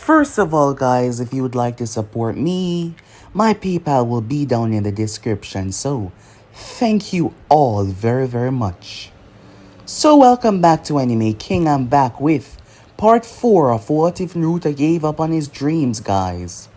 First of all, guys, if you would like to support me, my PayPal will be down in the description. So, thank you all very, very much. So, welcome back to Anime King. I'm back with part 4 of What If Naruto Gave Up on His Dreams, guys.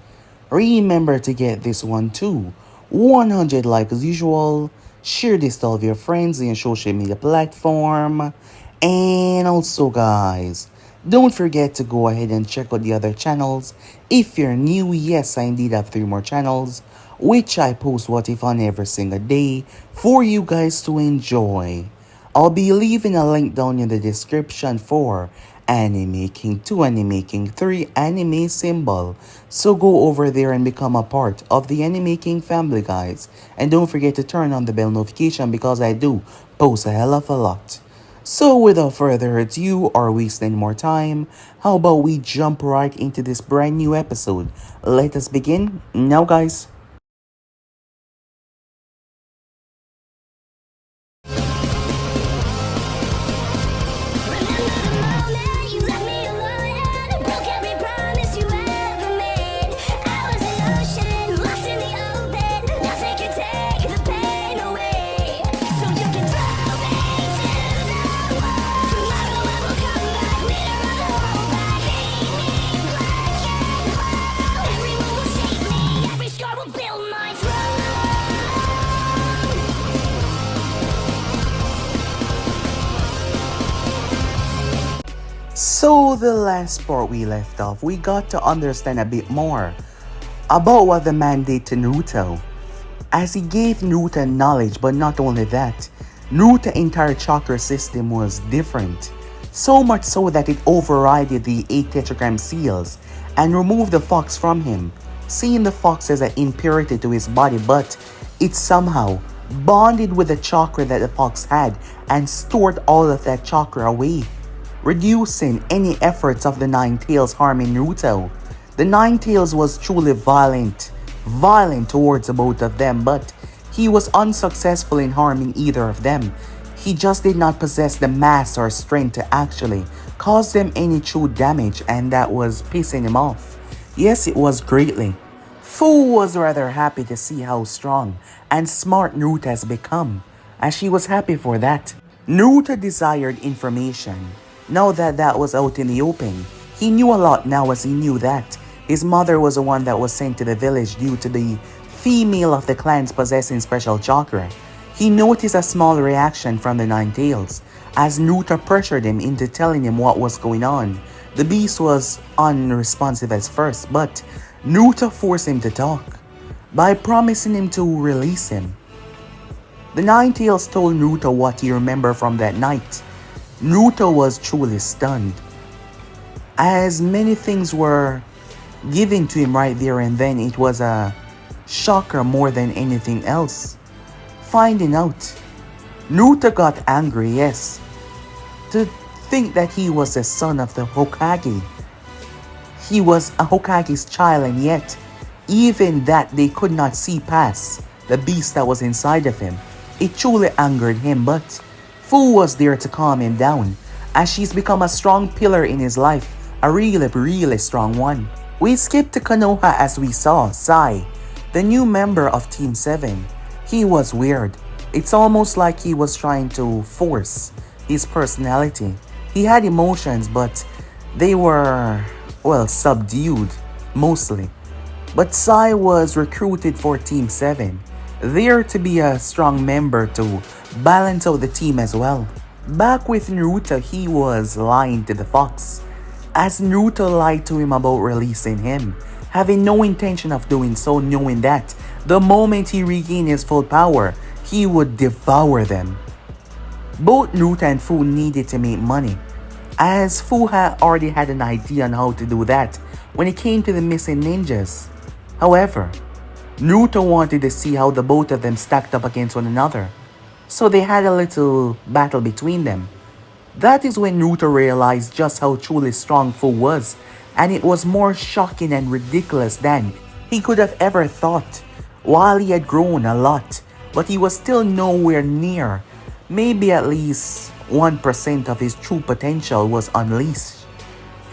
Remember to get this one too. 100 like as usual. Share this to all of your friends in your social media platform. And also, guys, don't forget to go ahead and check out the other channels. If you're new, yes, I indeed have 3 more channels, which I post What If on every single day for you guys to enjoy. I'll be leaving a link down in the description for Anime King 2, Anime King 3, Anime Symbol. So go over there and become a part of the Anime King family, guys. And don't forget to turn on the bell notification because I do post a hell of a lot. So without further ado or wasting more time, how about we jump right into this brand new episode? Let us begin now, guys. So the last part we left off, we got to understand a bit more about what the man did to Naruto. As he gave Naruto knowledge, but not only that, Naruto's entire chakra system was different. So much so that it overrided the 8 tetragram seals and removed the fox from him, seeing the fox as an impurity to his body, but it somehow bonded with the chakra that the fox had and stored all of that chakra away, reducing any efforts of the Nine Tails harming Naruto. The Nine Tails was truly violent towards the both of them, but he was unsuccessful in harming either of them. He just did not possess the mass or strength to actually cause them any true damage, and that was pissing him off. Yes, it was greatly. Fu was rather happy to see how strong and smart Naruto has become, as she was happy for that. Naruto desired information. Now that that was out in the open, he knew a lot now, as he knew that his mother was the one that was sent to the village due to the female of the clans possessing special chakra. He noticed a small reaction from the Nine Tails as Naruto pressured him into telling him what was going on. The beast was unresponsive at first, but Naruto forced him to talk by promising him to release him. The Nine Tails told Naruto what he remembered from that night. Naruto was truly stunned, as many things were given to him right there and then. It was a shocker more than anything else. Finding out, Naruto got angry, yes, to think that he was the son of the Hokage. He was a Hokage's child, and yet, even that they could not see past the beast that was inside of him. It truly angered him, but Fu was there to calm him down, as she's become a strong pillar in his life, a really strong one. We skipped to Konoha as we saw Sai, the new member of Team 7. He was weird. It's almost like he was trying to force his personality. He had emotions, but they were, well, subdued, mostly. But Sai was recruited for Team 7, there to be a strong member to balance out the team as well. Back with Naruto, he was lying to the fox, as Naruto lied to him about releasing him, having no intention of doing so, knowing that the moment he regained his full power, he would devour them. Both Naruto and Fu needed to make money, as Fu had already had an idea on how to do that when it came to the missing ninjas. However, Naruto wanted to see how the both of them stacked up against one another, so they had a little battle between them. That is when Naruto realized just how truly strong Fu was, and it was more shocking and ridiculous than he could have ever thought. While he had grown a lot, but he was still nowhere near, maybe at least 1% of his true potential was unleashed.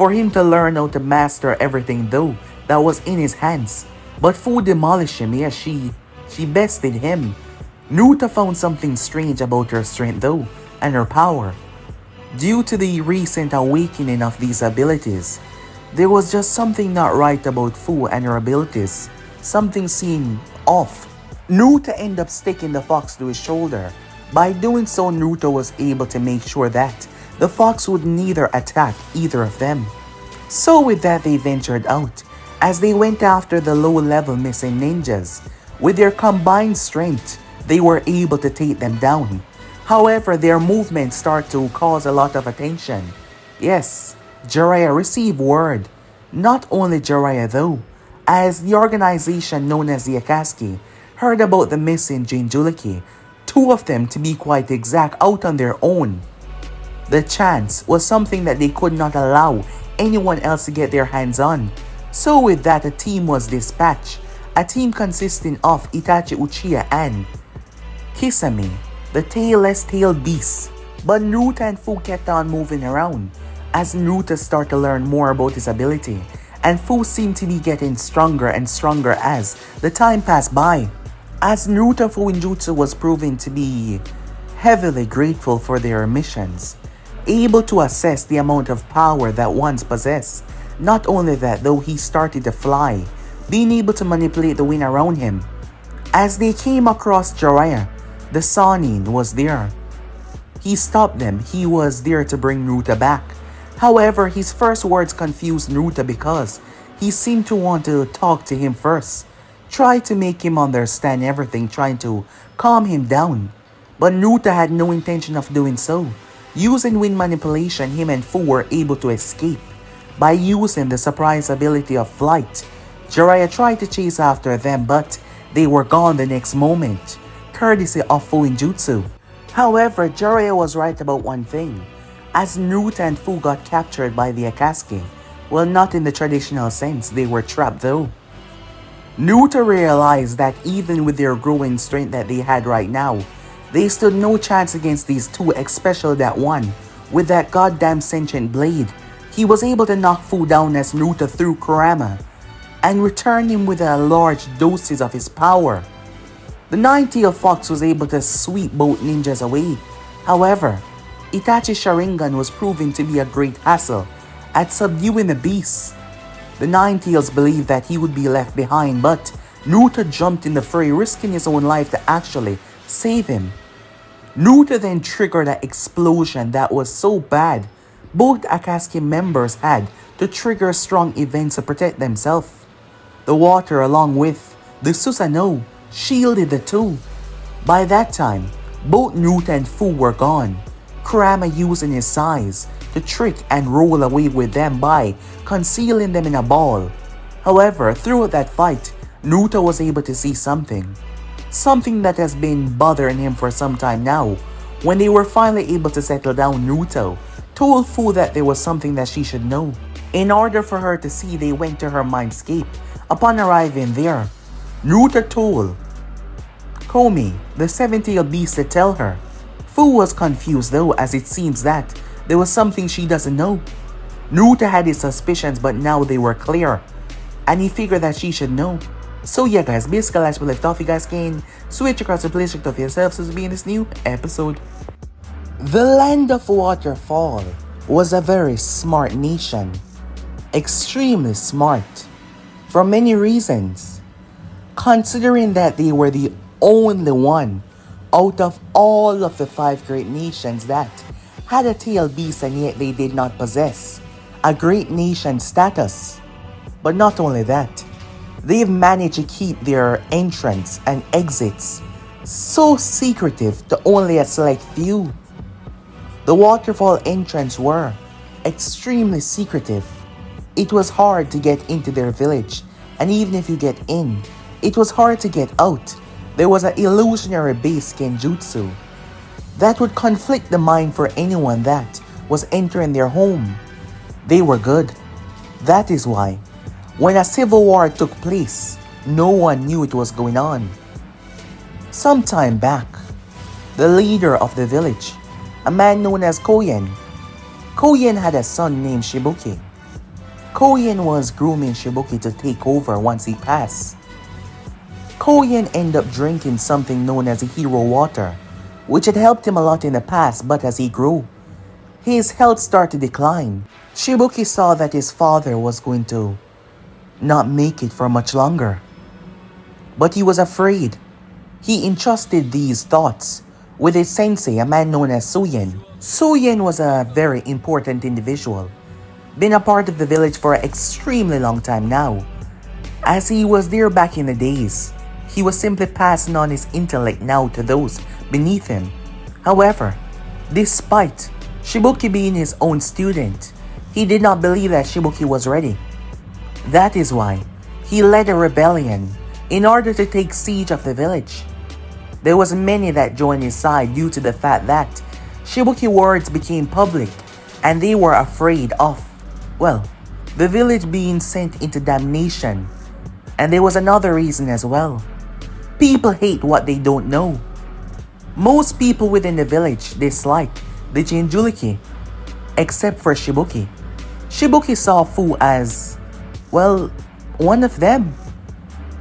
for him to learn how to master everything though that was in his hands. But Fu demolished him, yes, she bested him. Naruto found something strange about her strength though, and her power. Due to the recent awakening of these abilities, there was just something not right about Fu and her abilities. Something seemed off. Naruto ended up sticking the fox to his shoulder. By doing so, Naruto was able to make sure that the fox would neither attack either of them. So with that, they ventured out, as they went after the low-level missing ninjas. With their combined strength, they were able to take them down. However, their movements start to cause a lot of attention. Yes, Jiraiya received word. Not only Jiraiya though, as the organization known as the Akatsuki heard about the missing Jinchuriki, two of them to be quite exact, out on their own. The chance was something that they could not allow anyone else to get their hands on. So with that, a team was dispatched. A team consisting of Itachi Uchiha and Kisame, the tailless tail beast. But Naruto and Fu kept on moving around as Naruto started to learn more about his ability, and Fu seemed to be getting stronger and stronger as the time passed by. As Naruto Fuinjutsu was proving to be heavily grateful for their missions, able to assess the amount of power that one's possessed. Not only that though, he started to fly, being able to manipulate the wind around him. As they came across Jiraiya, the Sannin was there. He stopped them. He was there to bring Naruto back. However, his first words confused Naruto because he seemed to want to talk to him first. Try to make him understand everything, trying to calm him down. But Naruto had no intention of doing so. Using wind manipulation, him and Fu were able to escape. By using the surprise ability of flight, Jiraiya tried to chase after them, but they were gone the next moment, courtesy of Fuinjutsu. However, Jiraiya was right about one thing. As Naruto and Fu got captured by the Akatsuki, well, not in the traditional sense, they were trapped though. Naruto realized that even with their growing strength that they had right now, they stood no chance against these two, especially that one with that goddamn sentient blade. He was able to knock Fu down as Naruto threw Kurama and returned him with a large doses of his power. The nine-tailed fox was able to sweep both ninjas away. However, Itachi's Sharingan was proving to be a great hassle at subduing the beast. The Nine-Tails believed that he would be left behind, but Naruto jumped in the fray, risking his own life to actually save him. Naruto then triggered an explosion that was so bad, both Akatsuki members had to trigger strong events to protect themselves. The water along with the Susanoo shielded the two. By that time, both Naruto and Fu were gone. Kurama using his size to trick and roll away with them by concealing them in a ball. However, throughout that fight, Naruto was able to see something. Something that has been bothering him for some time now. When they were finally able to settle down, Naruto told Fu that there was something that she should know. In order for her to see, they went to her mindscape. Upon arriving there, Naruto told Komi, the seven-tailed beast, to tell her. Fu was confused though, as it seems that there was something she doesn't know. Naruto had his suspicions, but now they were clear, and he figured that she should know. So yeah guys, basically as we left off, you guys can switch across the playlist of yourselves to be in this new episode. The land of Waterfall was a very smart nation. Extremely smart. For many reasons. Considering that they were the only one out of all of the 5 great nations that had a tail beast, and yet they did not possess a great nation status. But not only that, they've managed to keep their entrance and exits so secretive to only a select few. The waterfall entrance were extremely secretive. It was hard to get into their village, and even if you get in, it was hard to get out. There was an illusionary base genjutsu that would conflict the mind for anyone that was entering their home. They were good. That is why, when a civil war took place, no one knew it was going on. Some time back, the leader of the village, a man known as Koyen had a son named Shibuki. Koyen was grooming Shibuki to take over once he passed. Koyen ended up drinking something known as a hero water, which had helped him a lot in the past, but as he grew, his health started to decline. Shibuki saw that his father was going to not make it for much longer. But he was afraid. He entrusted these thoughts with his sensei, a man known as Suyen. Suyen was a very important individual, been a part of the village for an extremely long time now. As he was there back in the days, he was simply passing on his intellect now to those beneath him. However, despite Shibuki being his own student, he did not believe that Shibuki was ready. That is why he led a rebellion in order to take siege of the village. There was many that joined his side due to the fact that Shibuki words became public and they were afraid of, well, the village being sent into damnation. And there was another reason as well. People hate what they don't know. Most people within the village dislike the Jinjuliki, except for Shibuki. Shibuki saw Fu as, well, one of them.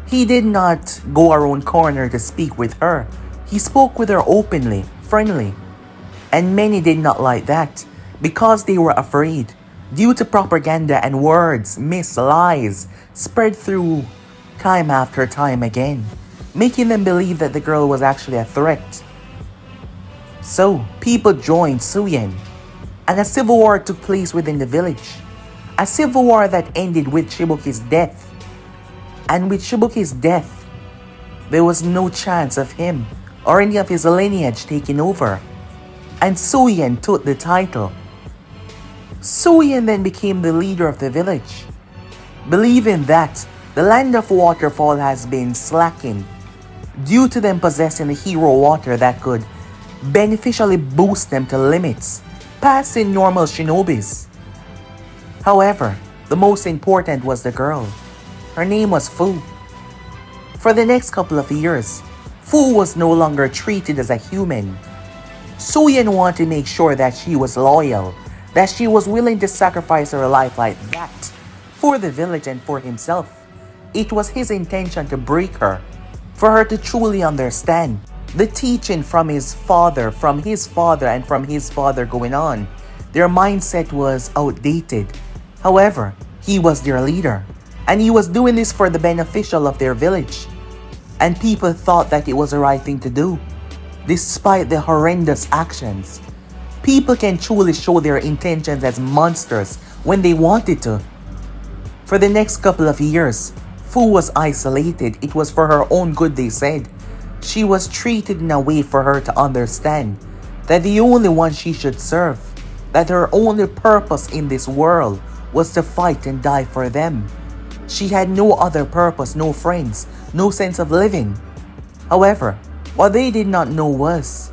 He did not go around corner to speak with her. He spoke with her openly, friendly. And many did not like that because they were afraid due to propaganda and words, myths, lies spread through time after time again, making them believe that the girl was actually a threat. So, people joined Suyen, and a civil war took place within the village. A civil war that ended with Shibuki's death. And with Shibuki's death, there was no chance of him or any of his lineage taking over. And Suyen took the title. Suyen then became the leader of the village, believing that the land of waterfall has been slacking due to them possessing a hero water that could beneficially boost them to limits passing normal shinobis. However, the most important was the girl. Her name was Fu. For the next couple of years, Fu was no longer treated as a human. Suyen wanted to make sure that she was loyal, that she was willing to sacrifice her life like that for the village and for himself. It was his intention to break her, for her to truly understand the teaching from his father, and from his father going on. Their mindset was outdated. However, he was their leader, and he was doing this for the beneficial of their village. And people thought that it was the right thing to do, despite the horrendous actions. People can truly show their intentions as monsters when they wanted to. For the next couple of years, Fu was isolated. It was for her own good, they said. She was treated in a way for her to understand that the only one she should serve, that her only purpose in this world was to fight and die for them. She had no other purpose, no friends, no sense of living. However, what they did not know was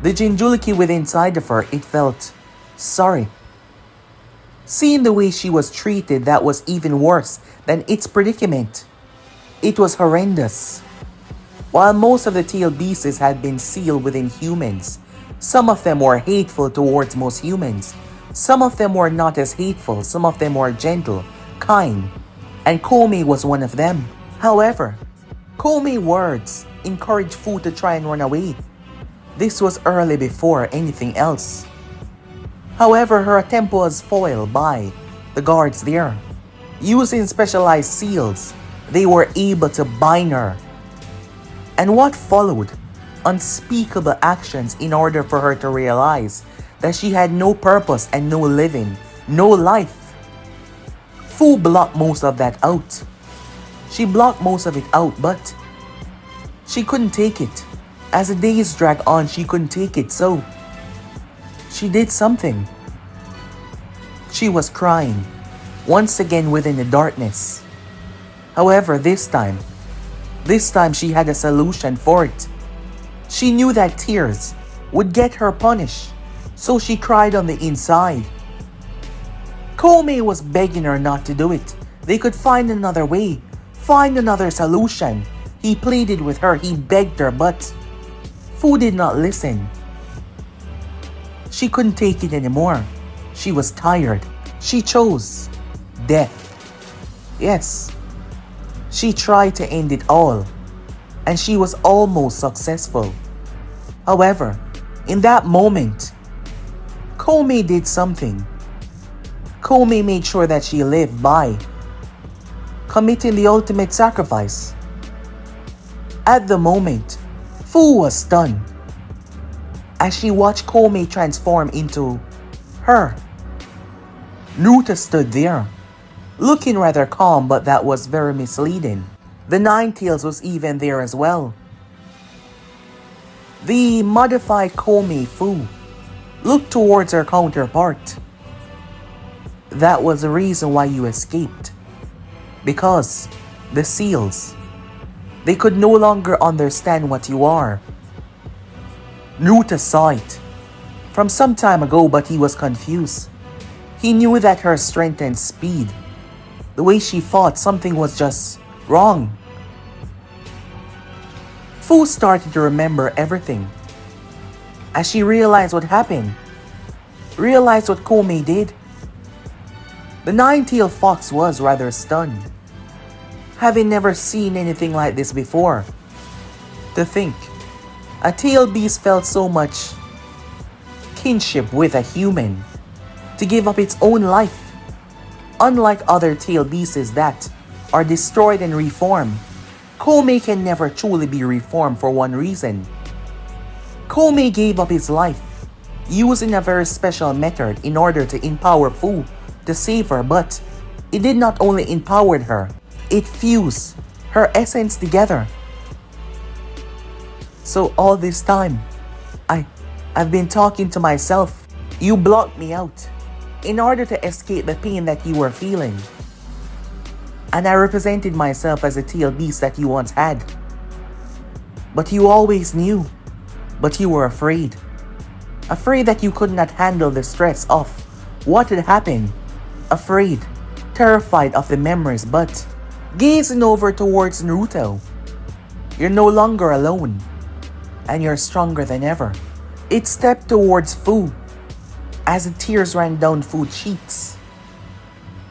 the Jinjuliki within inside of her, it felt sorry. Seeing the way she was treated, that was even worse than its predicament. It was horrendous. While most of the tailed beasts had been sealed within humans, some of them were hateful towards most humans. Some of them were not as hateful, some of them were gentle, kind, and Komi was one of them. However, Komi's words encouraged Fu to try and run away. This was early before anything else. However, her attempt was foiled by the guards there. Using specialized seals, they were able to bind her. And what followed? Unspeakable actions in order for her to realize that she had no purpose and no living, no life. Fu blocked most of that out. She blocked most of it out, but she couldn't take it. As the days dragged on, she couldn't take it, so she did something. She was crying, once again within the darkness. However, this time she had a solution for it. She knew that tears would get her punished, so she cried on the inside. Komi was begging her not to do it. They could find another way, find another solution. He pleaded with her, he begged her, but Fu did not listen. She couldn't take it anymore. She was tired. She chose. death. Yes, she tried to end it all, and she was almost successful. However, in that moment, Komi did something. Komi made sure that she lived by committing the ultimate sacrifice. At the moment, Fu was stunned as she watched Komi transform into her. Naruto stood there, looking rather calm, but that was very misleading. The Nine-Tails was even there as well. The modified Komi Fu looked towards her counterpart. That was the reason why you escaped. Because the seals, they could no longer understand what you are. Naruto saw it from some time ago, but he was confused. He knew that her strength and speed, the way she fought, something was just wrong. Fu started to remember everything as she realized what happened, realized what Komi did. The Nine-Tailed Fox was rather stunned, having never seen anything like this before. To think, a tail beast felt so much kinship with a human to give up its own life. Unlike other tail beasts that are destroyed and reformed, Komi can never truly be reformed for one reason. Komi gave up his life, using a very special method in order to empower Fu to save her, but it did not only empower her, it fused her essence together. So all this time, I've been talking to myself. You blocked me out in order to escape the pain that you were feeling. And I represented myself as a tail beast that you once had. But you always knew. But you were afraid. Afraid that you could not handle the stress of what had happened. Afraid, terrified of the memories, but gazing over towards Naruto. You're no longer alone. And you're stronger than ever. It stepped towards Fu as the tears ran down Fu's cheeks.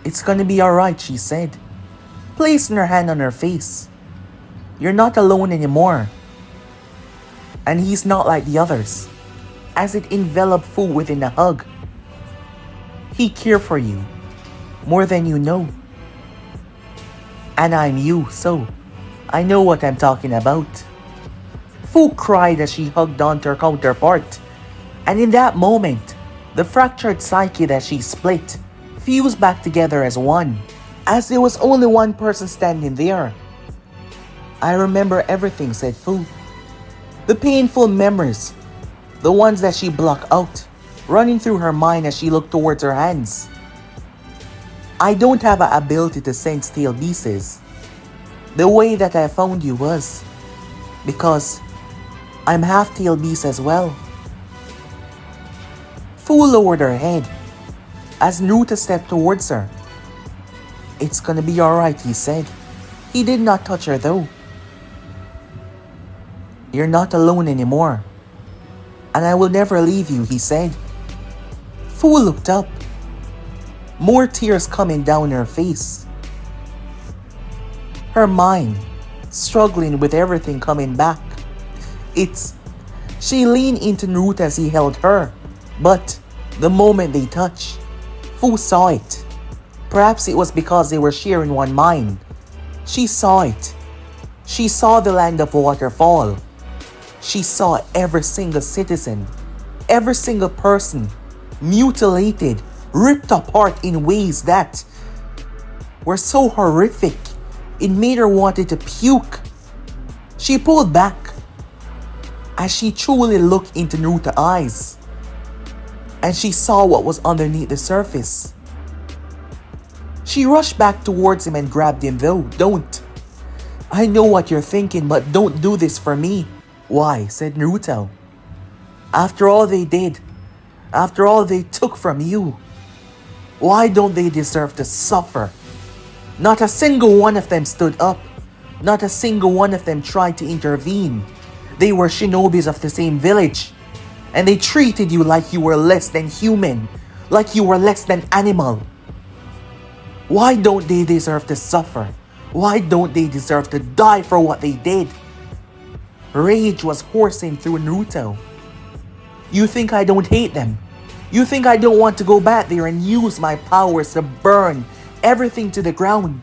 It's gonna be alright, she said, placing her hand on her face. You're not alone anymore. And he's not like the others. As it enveloped Fu within a hug. He cared for you more than you know. And I'm you, so I know what I'm talking about. Fu cried as she hugged onto her counterpart. And in that moment, the fractured psyche that she split fused back together as one, as there was only one person standing there. I remember everything, said Fu. The painful memories, the ones that she blocked out, running through her mind as she looked towards her hands. I don't have an ability to sense tail beasts. The way that I found you was because I'm half tail beast as well. Fu lowered her head as Naruto stepped towards her. It's gonna be alright, he said. He did not touch her though. You're not alone anymore. And I will never leave you, he said. Fu looked up. More tears coming down her face. Her mind struggling with everything coming back. She leaned into Naruto as he held her. But the moment they touched, Fu saw it. Perhaps it was because they were sharing one mind. She saw it. She saw the land of waterfall. She saw every single citizen, every single person mutilated, ripped apart in ways that were so horrific. It made her wanted to puke. She pulled back as she truly looked into Naruto's eyes. And she saw what was underneath the surface. She rushed back towards him and grabbed him though. Don't. I know what you're thinking, but don't do this for me. Why? Said Naruto. After all they did, after all they took from you, why don't they deserve to suffer? Not a single one of them stood up. Not a single one of them tried to intervene. They were shinobis of the same village. And they treated you like you were less than human, like you were less than animal. Why don't they deserve to suffer? Why don't they deserve to die for what they did? Rage was coursing through Naruto. You think I don't hate them? You think I don't want to go back there and use my powers to burn everything to the ground?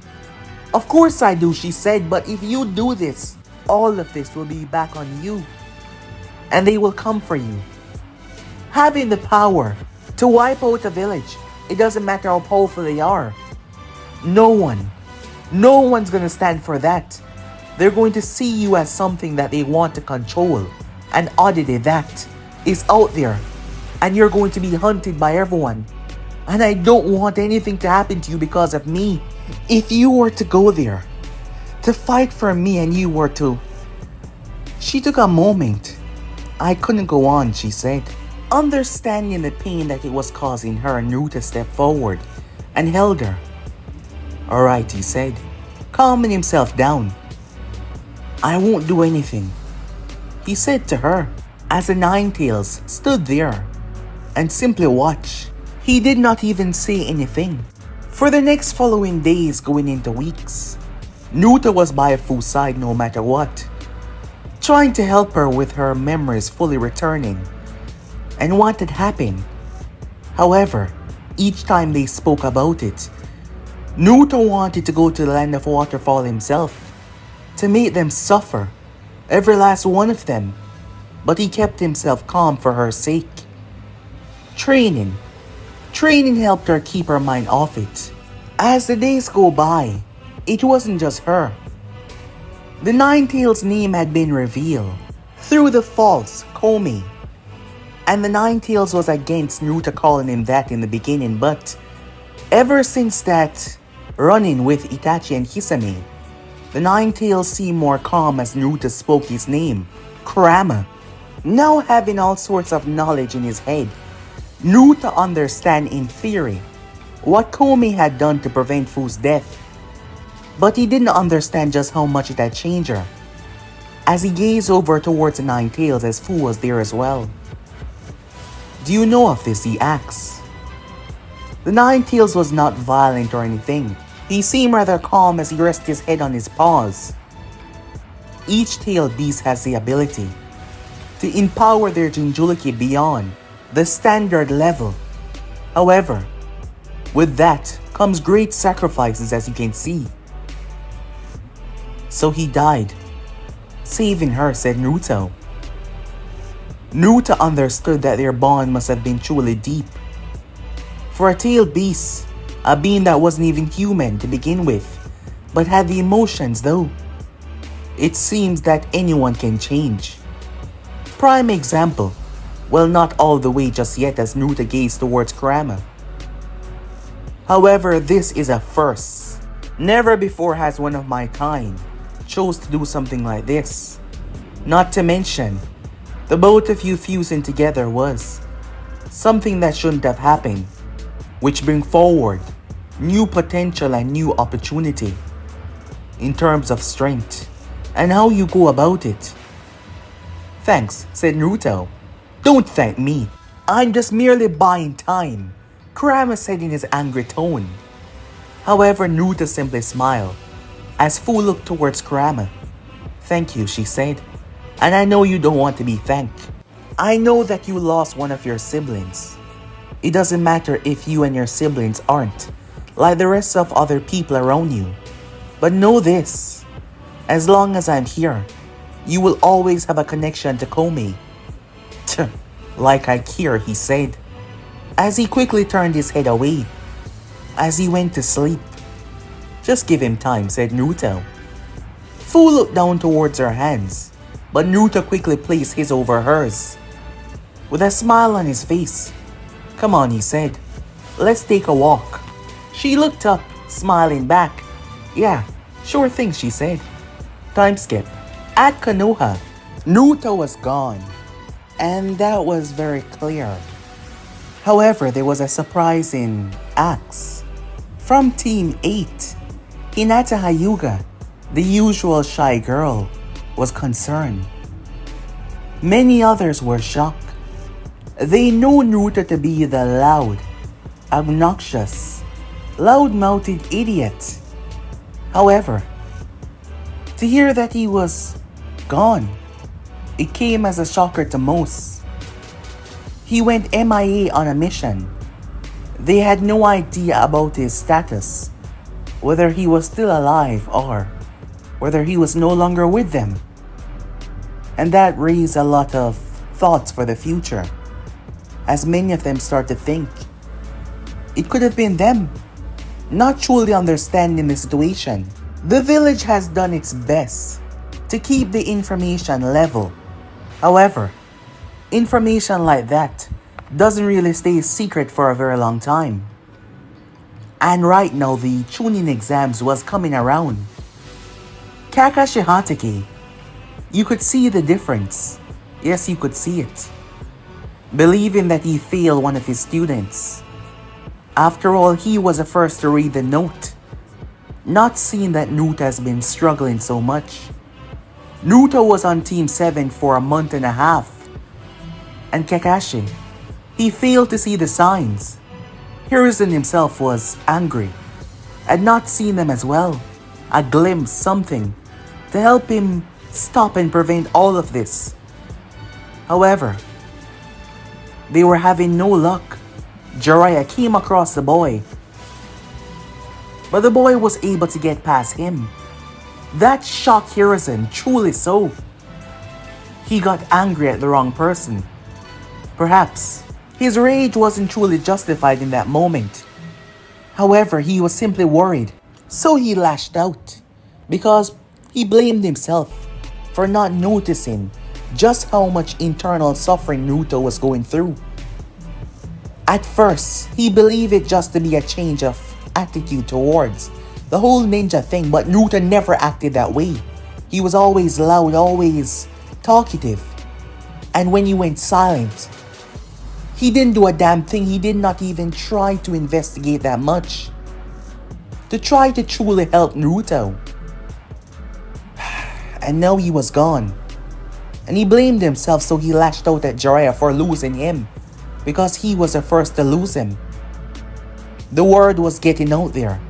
Of course I do, she said, but if you do this, all of this will be back on you. And they will come for you. Having the power to wipe out a village, it doesn't matter how powerful they are. No one's gonna stand for that. They're going to see you as something that they want to control. An oddity that is out there. And you're going to be hunted by everyone. And I don't want anything to happen to you because of me. If you were to go there, to fight for me and you were to... She took a moment. I couldn't go on, she said. Understanding the pain that it was causing her, Naruto stepped forward and held her. Alright, he said, calming himself down. I won't do anything, he said to her, as the Ninetales stood there and simply watched. He did not even say anything. For the next following days going into weeks, Naruto was by Fu's side no matter what, trying to help her with her memories fully returning and what had happened. However, each time they spoke about it, Naruto wanted to go to the land of waterfall himself, to make them suffer, every last one of them, but he kept himself calm for her sake. Training helped her keep her mind off it. As the days go by, it wasn't just her. The Ninetales' name had been revealed through the false Komi. And the Ninetales was against Naruto calling him that in the beginning, but ever since that run-in with Itachi and Hisame, the Ninetales seemed more calm as Naruto spoke his name, Kurama. Now having all sorts of knowledge in his head, Naruto understand in theory what Komi had done to prevent Fu's death. But he didn't understand just how much it had changed her, as he gazed over towards the Ninetales as Fu was there as well. Do you know of this? He asked. The Ninetales was not violent or anything. He seemed rather calm as he rested his head on his paws. Each tailed beast has the ability to empower their Jinchuriki beyond the standard level. However, with that comes great sacrifices, as you can see. So he died, saving her, said Naruto. Naruto understood that their bond must have been truly deep. For a tailed beast, a being that wasn't even human to begin with, but had the emotions though. It seems that anyone can change. Prime example, well, not all the way just yet as Naruto gazed towards Kurama. However, this is a first. Never before has one of my kind chose to do something like this. Not to mention, the both of you fusing together was something that shouldn't have happened, which bring forward new potential and new opportunity in terms of strength and how you go about it. Thanks, said Naruto. Don't thank me. I'm just merely buying time, Kurama said in his angry tone. However, Naruto simply smiled as Fu looked towards Kurama. Thank you, she said. And I know you don't want to be thanked. I know that you lost one of your siblings. It doesn't matter if you and your siblings aren't like the rest of other people around you. But know this, as long as I'm here, you will always have a connection to Komi. Tch, like I care, he said, as he quickly turned his head away, as he went to sleep. Just give him time, said Naruto. Fu looked down towards her hands, but Naruto quickly placed his over hers. With a smile on his face, come on, he said, let's take a walk. She looked up, smiling back. Yeah, sure thing, she said. Time skip. At Konoha, Naruto was gone, and that was very clear. However, there was a surprising axe. From Team 8, Hinata Hyuga, the usual shy girl, was concerned. Many others were shocked. They know Naruto to be the loud, obnoxious, loud-mouthed idiot. However, to hear that he was gone, it came as a shocker to most. He went MIA on a mission. They had no idea about his status, whether he was still alive or whether he was no longer with them. And that raised a lot of thoughts for the future, as many of them start to think it could have been them, not truly understanding the situation. The village has done its best to keep the information level. However, information like that doesn't really stay secret for a very long time. And right now the tuning exams was coming around. Kakashi Hatake, you could see the difference. Yes, you could see it. Believing that he failed one of his students. After all, he was the first to read the note. Not seeing that Naruto has been struggling so much. Naruto was on Team 7 for a month and a half. And Kakashi, he failed to see the signs. Hiruzen himself was angry, and not seeing them as well. A glimpse, something, to help him stop and prevent all of this. However, they were having no luck. Jiraiya came across the boy, but the boy was able to get past him. That shocked Hiruzen, truly so. He got angry at the wrong person. Perhaps his rage wasn't truly justified in that moment. However, he was simply worried, so he lashed out because he blamed himself for not noticing just how much internal suffering Naruto was going through. At first, he believed it just to be a change of attitude towards the whole ninja thing, but Naruto never acted that way. He was always loud, always talkative. And when he went silent, he didn't do a damn thing. He did not even try to investigate that much to try to truly help Naruto. And now he was gone. And he blamed himself, so he lashed out at Jiraiya for losing him, because he was the first to lose him. The word was getting out there,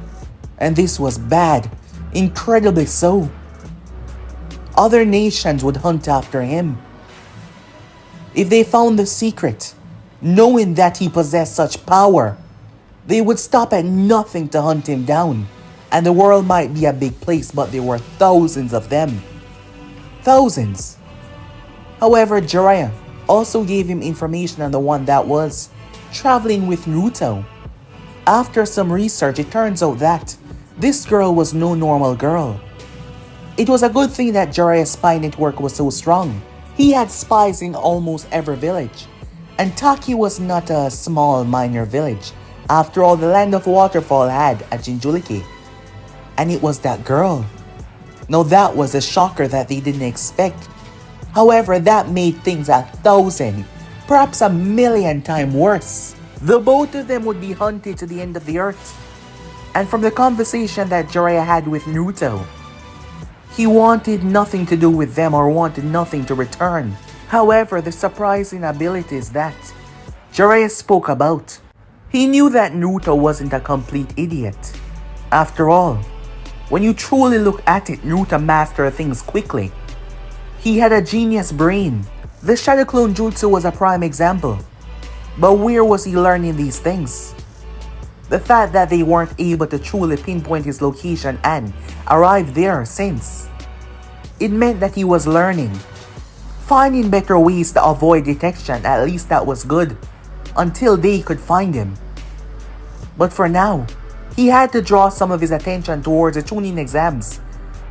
and this was bad, incredibly so. Other nations would hunt after him. If they found the secret, knowing that he possessed such power, they would stop at nothing to hunt him down. And the world might be a big place, but there were thousands of them. Thousands. However, Jiraiya also gave him information on the one that was traveling with Naruto. After some research, it turns out that this girl was no normal girl. It was a good thing that Jiraiya's spy network was so strong. He had spies in almost every village. And Taki was not a small minor village. After all, the land of waterfall had a Jinchuriki. And it was that girl. Now that was a shocker that they didn't expect. However, that made things 1,000, perhaps 1,000,000 times worse. The both of them would be hunted to the end of the earth. And from the conversation that Jiraiya had with Naruto, he wanted nothing to do with them or wanted nothing to return. However, the surprising abilities that Jiraiya spoke about, he knew that Naruto wasn't a complete idiot. After all, when you truly look at it, Naruto mastered things quickly. He had a genius brain. The Shadow Clone Jutsu was a prime example. But where was he learning these things? The fact that they weren't able to truly pinpoint his location and arrive there since, it meant that he was learning, finding better ways to avoid detection. At least that was good, until they could find him. But for now, he had to draw some of his attention towards the tuning exams.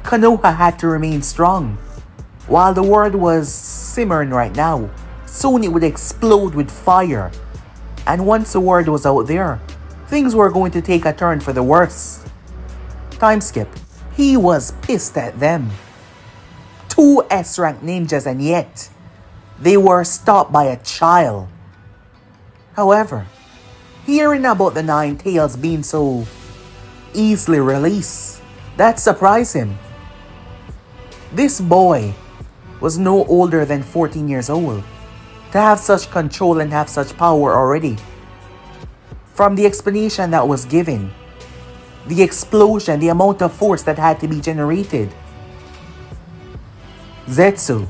Konoha had to remain strong. While the world was simmering right now, soon it would explode with fire. And once the word was out there, things were going to take a turn for the worse. Time skip. He was pissed at them. 2 S-rank ninjas, and yet they were stopped by a child. However, hearing about the 9 tails being so easily released, that surprised him. This boy was no older than 14 years old. To have such control and have such power already. From the explanation that was given, The explosion, the amount of force that had to be generated. Zetsu,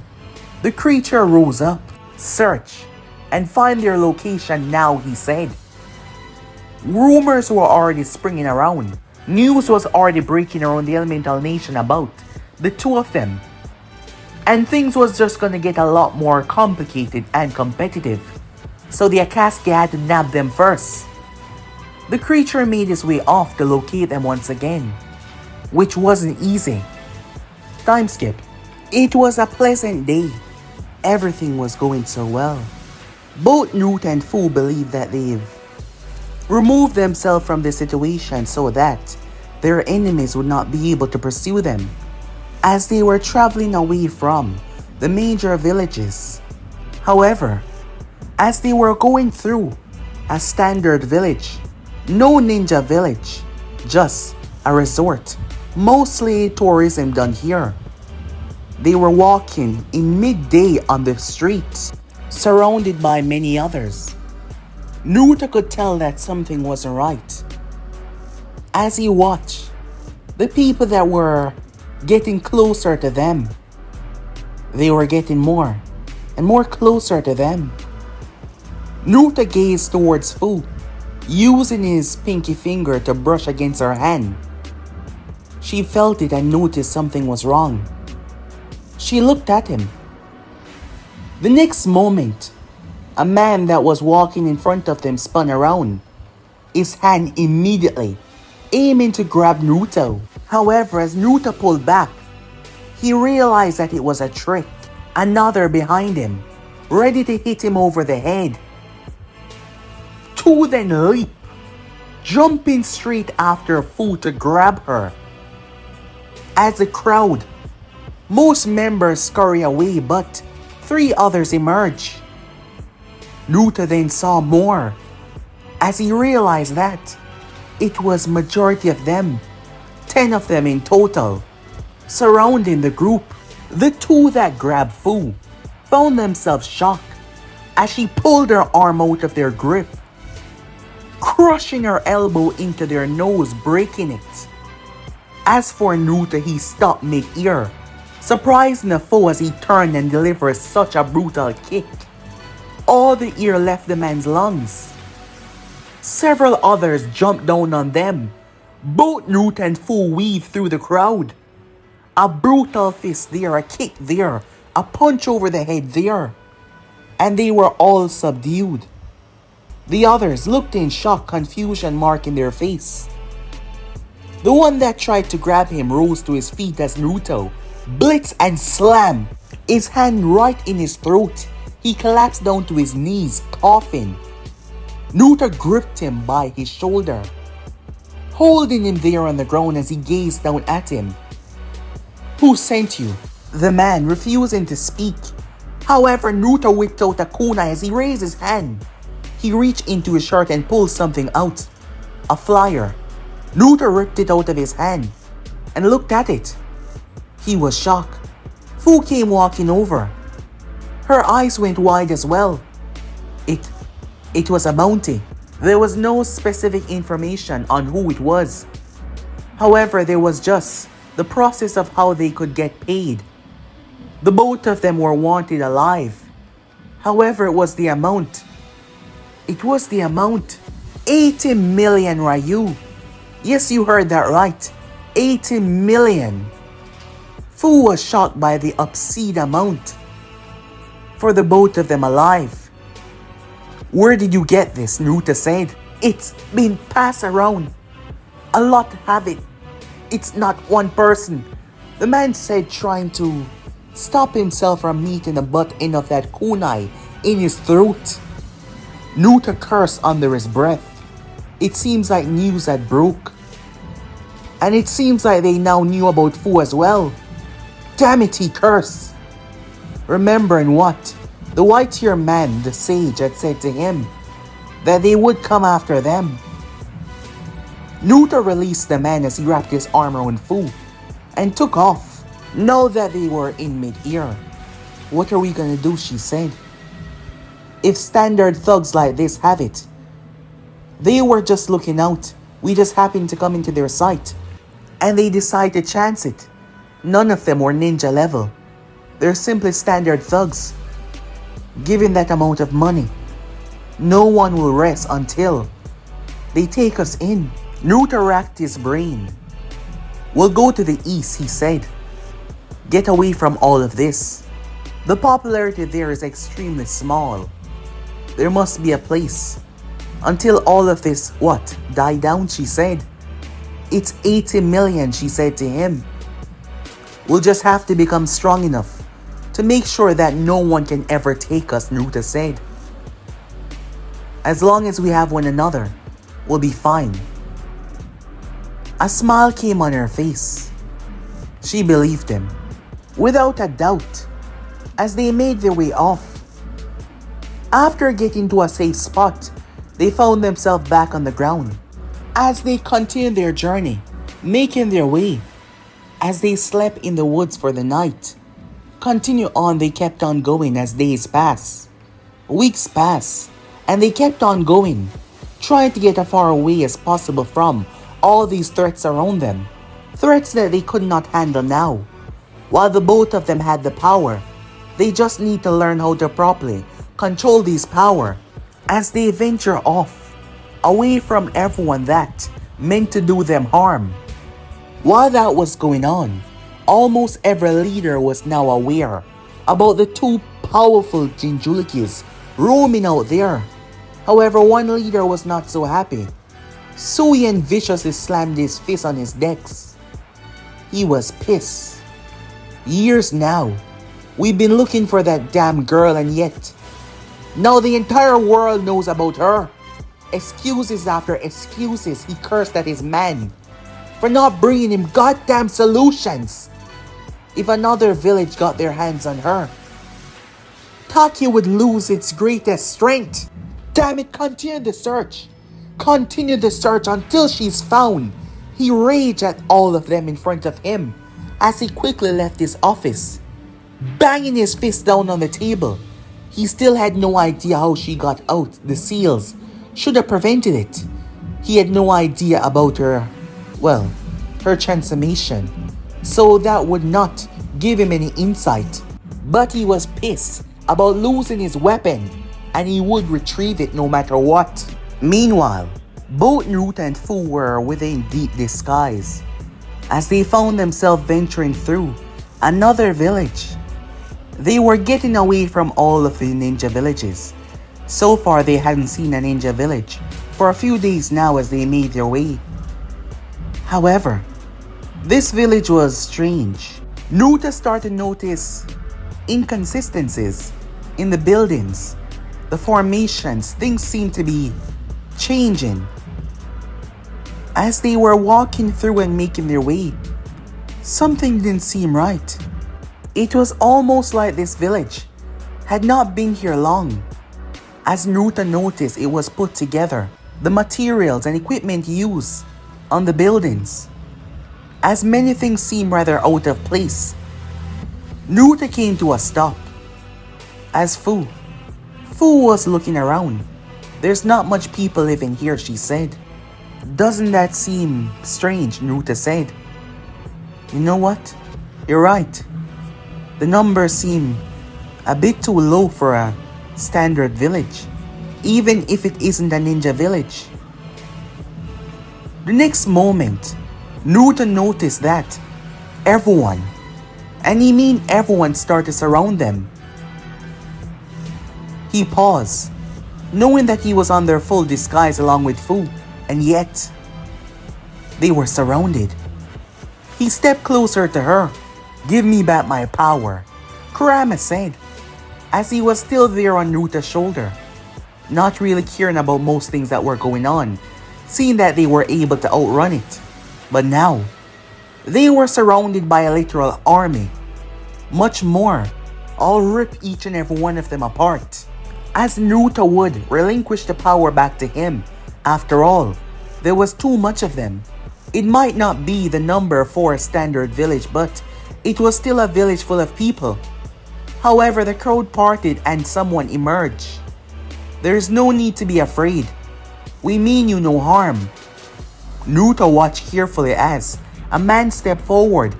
the creature rose up, search, and find their location now, he said. Rumors were already springing around. News was already breaking around the elemental nation about the two of them. And things was just gonna get a lot more complicated and competitive. So the Akatsuki had to nab them first. The creature made his way off to locate them once again, which wasn't easy. Time skip. It was a pleasant day. Everything was going so well. Both Naruto and Fu believe that they've removed themselves from the situation so that their enemies would not be able to pursue them as they were traveling away from the major villages. However, as they were going through a standard village, no ninja village, just a resort, mostly tourism done here. They were walking in midday on the streets, surrounded by many others. Naruto could tell that something wasn't right. As he watched, the people that were getting closer to them, they were getting more and more closer to them. Naruto gazed towards Fu, using his pinky finger to brush against her hand. She felt it and noticed something was wrong. She looked at him. The next moment, a man that was walking in front of them spun around, his hand immediately aiming to grab Naruto. However, as Naruto pulled back, he realized that it was a trick. Another behind him, ready to hit him over the head. Two then leap, jumping straight after Fu to grab her. As the crowd, most members scurry away, but 3 others emerge. Naruto then saw more, as he realized that it was majority of them, 10 of them in total, surrounding the group. The 2 that grabbed Fu found themselves shocked as she pulled her arm out of their grip, crushing her elbow into their nose, breaking it. As for Naruto, he stopped mid-ear, surprising the foe as he turned and delivered such a brutal kick. All the ear left the man's lungs. Several others jumped down on them. Both Naruto and Fu weaved through the crowd. A brutal fist there, a kick there, a punch over the head there. And they were all subdued. The others looked in shock, confusion marking their face. The one that tried to grab him rose to his feet as Naruto blitzed and slammed his hand right in his throat. He collapsed down to his knees, coughing. Naruto gripped him by his shoulder, holding him there on the ground as he gazed down at him. "Who sent you?" The man refusing to speak. However, Naruto whipped out a kunai as he raised his hand. He reached into his shirt and pulled something out. A flyer. Naruto ripped it out of his hand and looked at it. He was shocked. Fu came walking over. Her eyes went wide as well. It was a bounty. There was no specific information on who it was. However, there was just the process of how they could get paid. The both of them were wanted alive. However, it was the amount. 80 million Ryu. Yes, you heard that right. 80 million. Fu was shocked by the obscene amount for the both of them alive. "Where did you get this?" Naruto said. "It's been passed around. A lot have it. It's not one person," the man said, trying to stop himself from meeting the butt end of that kunai in his throat. Naruto cursed under his breath. It seems like news had broke. And it seems like they now knew about Fu as well. Damn it, he cursed. Remembering what the white-haired man, the sage, had said to him, that they would come after them. Naruto released the man as he wrapped his arm around Fu and took off. Now that they were in mid-ear, "What are we gonna do?" she said. "If standard thugs like this have it." They were just looking out We just happened to come into their sight, and they decide to chance it. None of them were ninja level. They're simply standard thugs. Given that amount of money, no one will rest until they take us in. Naruto racked his brain. We'll go to the east, he said. Get away from all of this. The popularity there is extremely small. There must be a place. Until all of this, die down, she said. It's 80 million, she said to him. We'll just have to become strong enough to make sure that no one can ever take us, Naruto said. As long as we have one another, we'll be fine. A smile came on her face. She believed him, without a doubt, as they made their way off. After getting to a safe spot, they found themselves back on the ground. As they continued their journey, making their way, as they slept in the woods for the night. Continue on, they kept on going as days pass. Weeks pass, and they kept on going, trying to get as far away as possible from all these threats around them. Threats that they could not handle now. While the both of them had the power, they just need to learn how to properly control this power as they venture off, away from everyone that meant to do them harm. While that was going on, almost every leader was now aware about the two powerful Jinchurikis roaming out there. However, one leader was not so happy. Suyin viciously slammed his fist on his decks. He was pissed. Years now, we've been looking for that damn girl, and yet now the entire world knows about her. Excuses after excuses, he cursed at his man for not bringing him goddamn solutions. If another village got their hands on her, Taki would lose its greatest strength. Damn it, continue the search. Continue the search until she's found. He raged at all of them in front of him as he quickly left his office, banging his fist down on the table. He still had no idea how she got out. The seals should have prevented it. He had no idea about her transformation, so that would not give him any insight. But he was pissed about losing his weapon, and he would retrieve it no matter what. Meanwhile, both Naruto and Fu were within deep disguise as they found themselves venturing through another village. They were getting away from all of the ninja villages. So far, they hadn't seen a ninja village for a few days now as they made their way. However, this village was strange. Naruto started to notice inconsistencies in the buildings, the formations. Things seemed to be changing. As they were walking through and making their way, something didn't seem right. It was almost like this village had not been here long. As Naruto noticed, it was put together, the materials and equipment used on the buildings, as many things seemed rather out of place. Naruto came to a stop as Fu was looking around. There's not much people living here, she said. Doesn't that seem strange? Naruto said. You know what? You're right. The numbers seem a bit too low for a standard village, even if it isn't a ninja village. The next moment, Naruto noticed that everyone, and he mean everyone, started to surround them. He paused, knowing that he was under full disguise along with Fu, and yet they were surrounded. He stepped closer to her. Give me back my power, Kurama said, as he was still there on Naruto's shoulder, not really caring about most things that were going on, seeing that they were able to outrun it. But now, they were surrounded by a literal army. Much more. I'll rip each and every one of them apart. As Naruto would relinquish the power back to him. After all, there was too much of them. It might not be the number for a standard village, but it was still a village full of people. However, the crowd parted and someone emerged. There is no need to be afraid. We mean you no harm. Naruto watched carefully as a man stepped forward.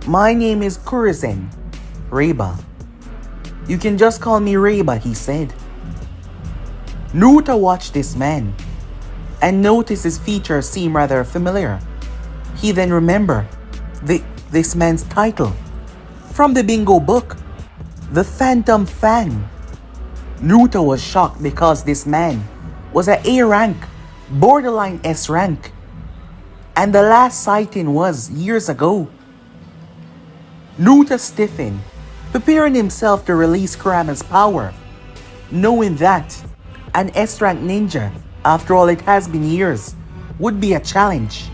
"My name is Kurizen, Reiba. You can just call me Reiba," he said. Naruto watched this man and noticed his features seemed rather familiar. He then remembered this man's title from the bingo book, the Phantom Fang. Naruto was shocked because this man was at A rank, borderline S rank, and the last sighting was years ago. Naruto stiffened, preparing himself to release Kurama's power, knowing that an S-rank ninja, after all it has been years, would be a challenge.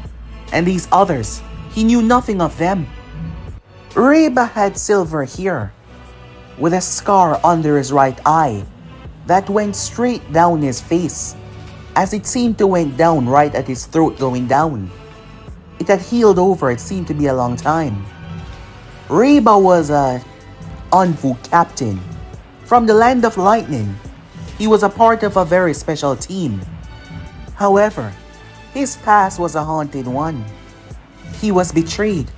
And these others, he knew nothing of them. Reiba had silver hair, with a scar under his right eye that went straight down his face, as it seemed to went down right at his throat going down. It had healed over, it seemed to be a long time. Reiba was a Anvu captain from the Land of Lightning. He was a part of a very special team. However, his past was a haunted one. He was betrayed,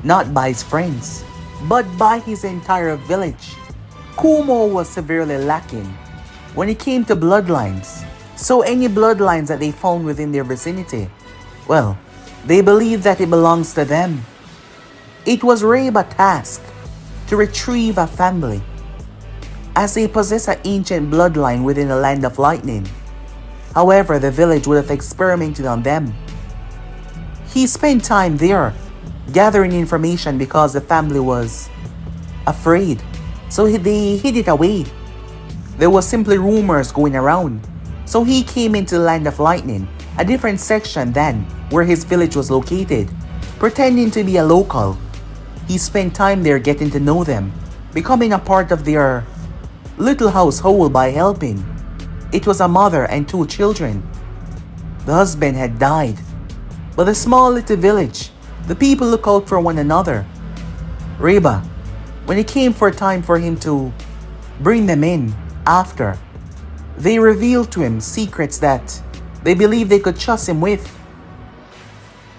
not by his friends, but by his entire village. Kumo was severely lacking when it came to bloodlines, so any bloodlines that they found within their vicinity, well, they believed that it belongs to them. It was Reiba's task to retrieve a family, as they possess an ancient bloodline within the Land of Lightning. However, the village would have experimented on them. He spent time there, gathering information because the family was afraid, so they hid it away. There was simply rumors going around, so he came into the Land of Lightning, a different section than where his village was located, pretending to be a local. He spent time there getting to know them, becoming a part of their little household by helping. It was a mother and 2 children. The husband had died, but the small little village, the people look out for one another. Reiba, when it came for time for him to bring them in after, they revealed to him secrets that they believed they could trust him with.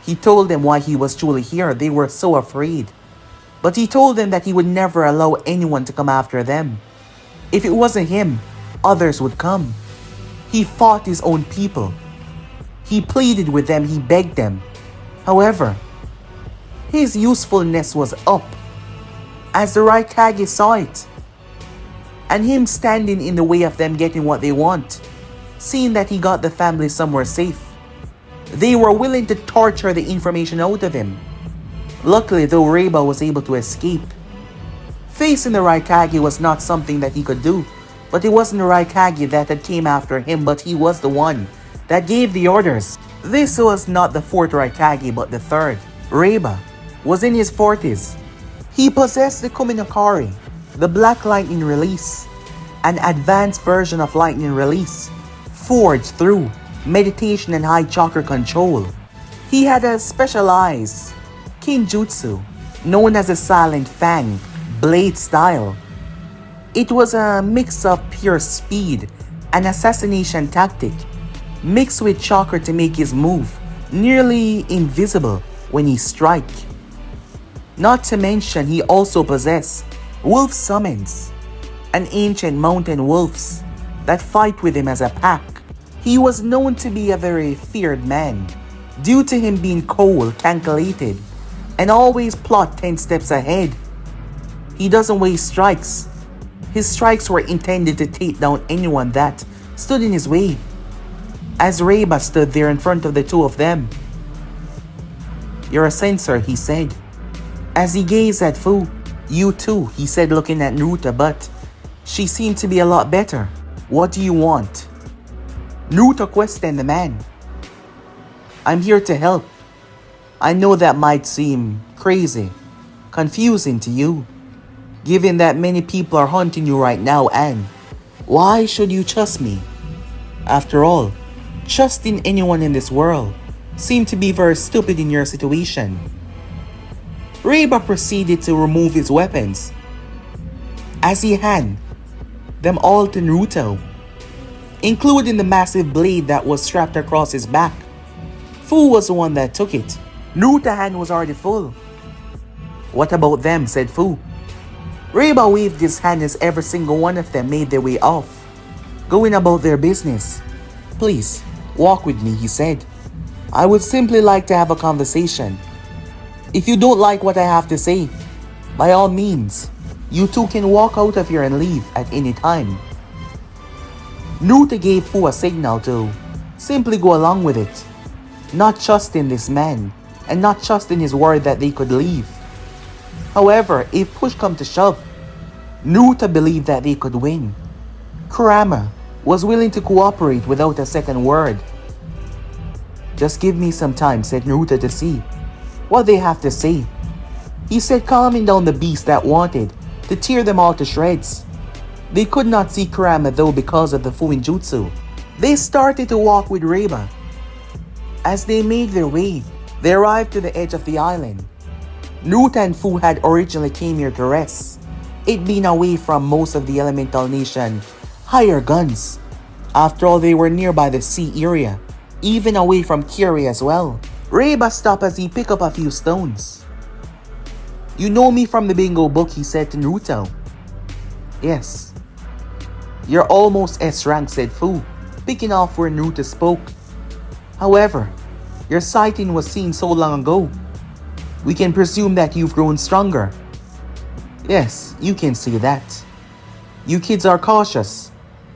He told them why he was truly here. They were so afraid. But he told them that he would never allow anyone to come after them. If it wasn't him, others would come. He fought his own people. He pleaded with them, he begged them. However, his usefulness was up, as the Raikage saw it, and him standing in the way of them getting what they want, seeing that he got the family somewhere safe. They were willing to torture the information out of him. Luckily, though, Reiba was able to escape. Facing the Raikage was not something that he could do, but it wasn't the Raikage that had came after him, but he was the one that gave the orders. This was not the 4th Raikage, but the 3rd. Reiba was in his 40s. He possessed the Kuminokari, the Black Lightning Release, an advanced version of Lightning Release, forged through meditation and high chakra control. He had a specialized Fuinjutsu, known as the Silent Fang blade style. It was a mix of pure speed and assassination tactic, mixed with chakra to make his move nearly invisible when he strike. Not to mention, he also possessed wolf summons, an ancient mountain wolves that fight with him as a pack. He was known to be a very feared man due to him being cold, calculated, and always plot 10 steps ahead. He doesn't waste strikes. His strikes were intended to take down anyone that stood in his way. As Reiba stood there in front of the 2 of them. "You're a censor," he said. As he gazed at Fu, "You too," he said, looking at Naruto, but she seemed to be a lot better. "What do you want?" Naruto questioned the man. "I'm here to help. I know that might seem crazy, confusing to you, given that many people are hunting you right now, and why should you trust me? After all, trusting anyone in this world seemed to be very stupid in your situation." Reiba proceeded to remove his weapons as he handed them all to Naruto, including the massive blade that was strapped across his back. Fu was the one that took it. Naruto's hand was already full. What about them, said Fu. Reiba waved his hand as every single one of them made their way off, going about their business. Please, walk with me, he said. I would simply like to have a conversation. If you don't like what I have to say, by all means, you two can walk out of here and leave at any time. Naruto gave Fu a signal to simply go along with it, not trusting this man, and not trusting his word that they could leave. However, if push come to shove, Naruto believed that they could win. Kurama was willing to cooperate without a second word. Just give me some time, said Naruto, to see what they have to say. He said, calming down the beast that wanted to tear them all to shreds. They could not see Kurama though because of the Fuinjutsu. They started to walk with Reiba. As they made their way, they arrived to the edge of the island. Naruto and Fu had originally came here to rest, it being away from most of the elemental nation higher guns. After all, they were nearby the sea area, even away from Kiri as well. Reiba stopped as he picked up a few stones. You know me from the bingo book, he said to Naruto. Yes. You're almost S-rank, said Fu, picking off where Naruto spoke. However, your sighting was seen so long ago. We can presume that you've grown stronger. Yes, you can see that. You kids are cautious,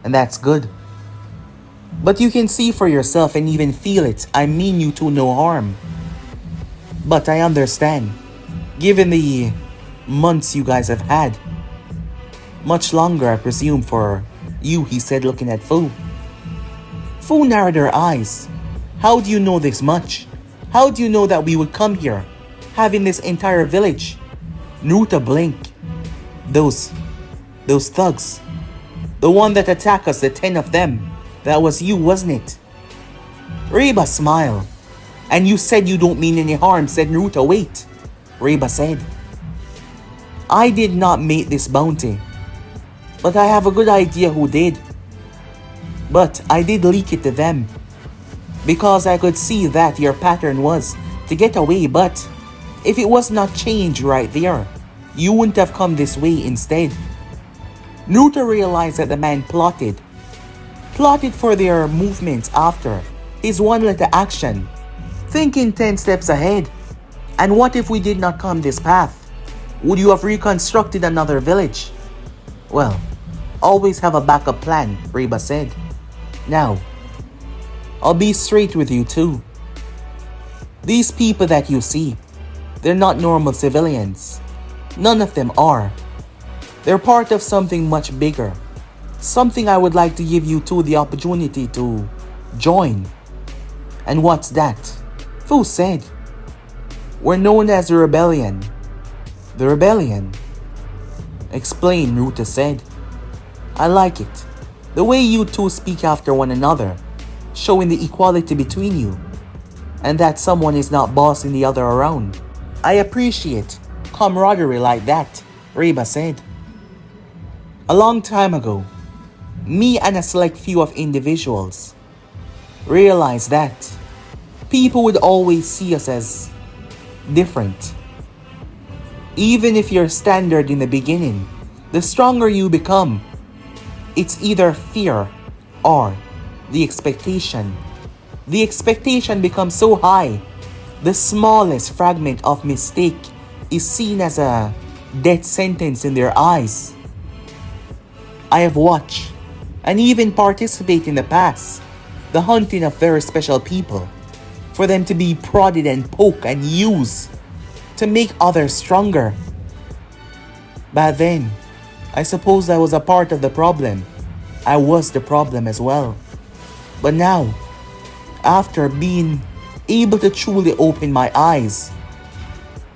and that's good. But you can see for yourself and even feel it. I mean you to no harm. But I understand, given the months you guys have had. Much longer, I presume, for you, he said, looking at Fu. Fu narrowed her eyes. How do you know this much? How do you know that we would come here, having this entire village? Naruto blinked. Those thugs. The one that attacked us, the 10 of them. That was you, wasn't it? Reiba smiled. And you said you don't mean any harm, said Naruto. Wait, Reiba said. I did not make this bounty, but I have a good idea who did. But I did leak it to them, because I could see that your pattern was to get away, but if it was not changed right there, you wouldn't have come this way instead. Naruto realized that the man plotted for their movements after his one little action, thinking 10 steps ahead. And what if we did not come this path? Would you have reconstructed another village? Well, always have a backup plan, Reiba said. Now, I'll be straight with you too. These people that you see, they're not normal civilians. None of them are. They're part of something much bigger. Something I would like to give you two the opportunity to join. And what's that? Fu said. We're known as the Rebellion. The Rebellion? Explain, Naruto said. I like it. The way you two speak after one another, showing the equality between you, and that someone is not bossing the other around. I appreciate camaraderie like that, Reiba said. A long time ago, me and a select few of individuals realized that people would always see us as different. Even if you're standard in the beginning, the stronger you become, it's either fear or the expectation. The expectation becomes so high, the smallest fragment of mistake is seen as a death sentence in their eyes. I have watched and even participated in the past the hunting of very special people, for them to be prodded and poked and used to make others stronger. But then, I suppose I was a part of the problem. I was the problem as well. But now, after being able to truly open my eyes,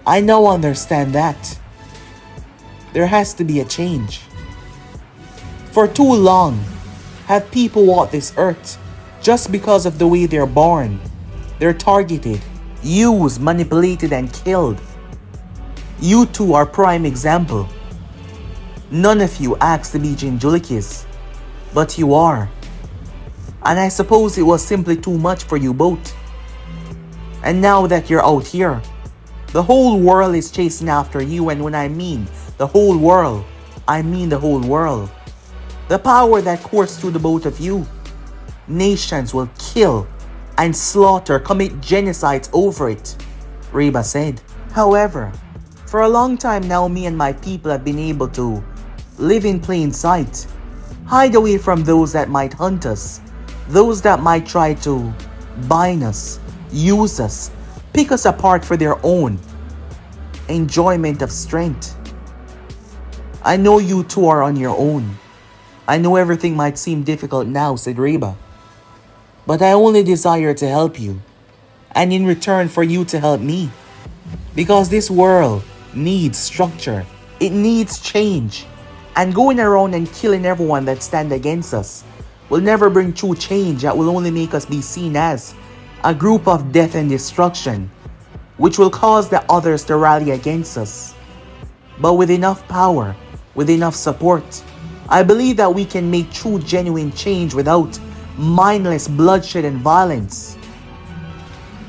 I now understand that there has to be a change. For too long, have people walked this earth just because of the way they're born. They're targeted, used, manipulated, and killed. You two are prime example. None of you asked to be Jinjulikis, but you are. And I suppose it was simply too much for you both. And now that you're out here, the whole world is chasing after you, and when I mean the whole world, I mean the whole world. The power that courses through the both of you. Nations will kill and slaughter, commit genocides over it, Reba said. However, for a long time now, me and my people have been able to live in plain sight, hide away from those that might hunt us, those that might try to bind us, use us, pick us apart for their own enjoyment of strength. I know you two are on your own. I know everything might seem difficult now, said Reba. But I only desire to help you, and in return for you to help me. Because this world needs structure. It needs change. And going around and killing everyone that stand against us will never bring true change. That will only make us be seen as a group of death and destruction, which will cause the others to rally against us. But with enough power, with enough support, I believe that we can make true genuine change without mindless bloodshed and violence.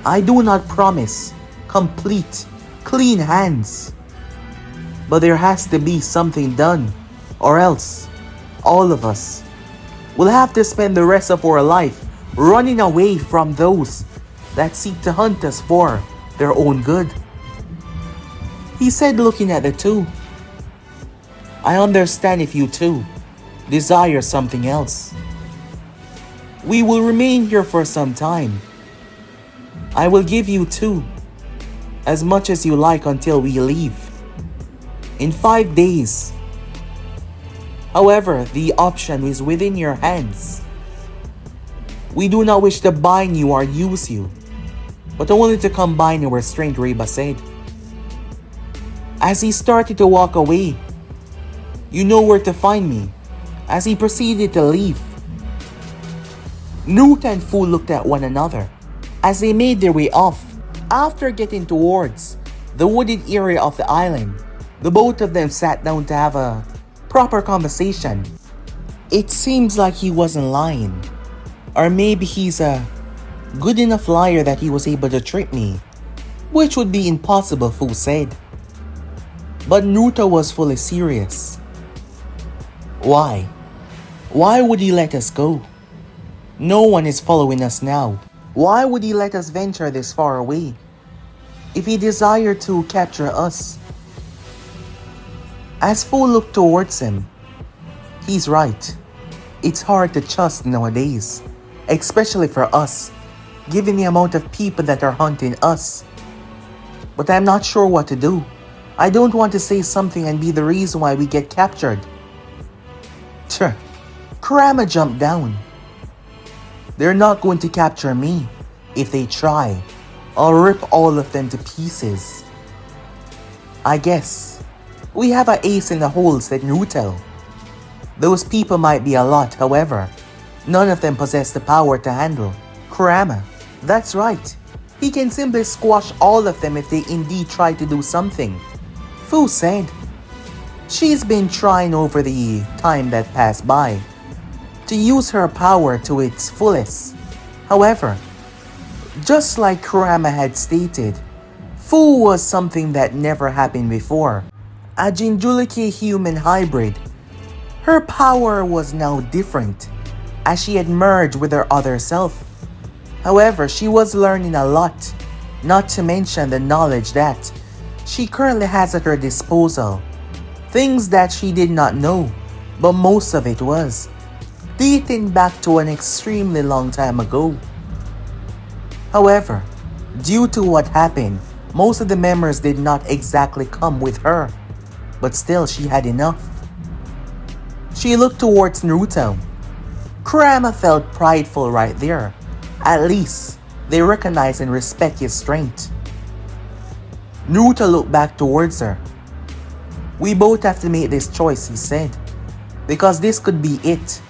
I do not promise complete, clean hands, but there has to be something done, or else all of us will have to spend the rest of our life running away from those that seek to hunt us for their own good. He said, looking at the two, I understand if you too desire something else. We will remain here for some time. I will give you two, as much as you like until we leave. In 5 days. However, the option is within your hands. We do not wish to bind you or use you, but only to combine our strength, Reba said. As he started to walk away, you know where to find me. As he proceeded to leave, Naruto and Fu looked at one another as they made their way off. After getting towards the wooded area of the island, the both of them sat down to have a proper conversation. It seems like he wasn't lying, or maybe he's a good enough liar that he was able to trick me, which would be impossible, Fu said. But Naruto was fully serious. Why? Why would he let us go? No one is following us now. Why would he let us venture this far away? If he desired to capture us. As Fu looked towards him, he's right. It's hard to trust nowadays, especially for us, given the amount of people that are hunting us. But I'm not sure what to do. I don't want to say something and be the reason why we get captured. Kurama jumped down. They're not going to capture me. If they try, I'll rip all of them to pieces. I guess we have an ace in the hole, said Naruto. Those people might be a lot, however, none of them possess the power to handle Kurama. That's right. He can simply squash all of them if they indeed try to do something, Fu said. She's been trying over the time that passed by to use her power to its fullest. However, just like Kurama had stated, Fu was something that never happened before. A Jinchuriki human hybrid. Her power was now different, as she had merged with her other self. However, she was learning a lot, not to mention the knowledge that she currently has at her disposal. Things that she did not know, but most of it was dating back to an extremely long time ago. However, due to what happened, most of the memories did not exactly come with her, but still she had enough. She looked towards Naruto. Kurama felt prideful right there. At least, they recognized and respect his strength. Naruto looked back towards her. We both have to make this choice, he said, because this could be it.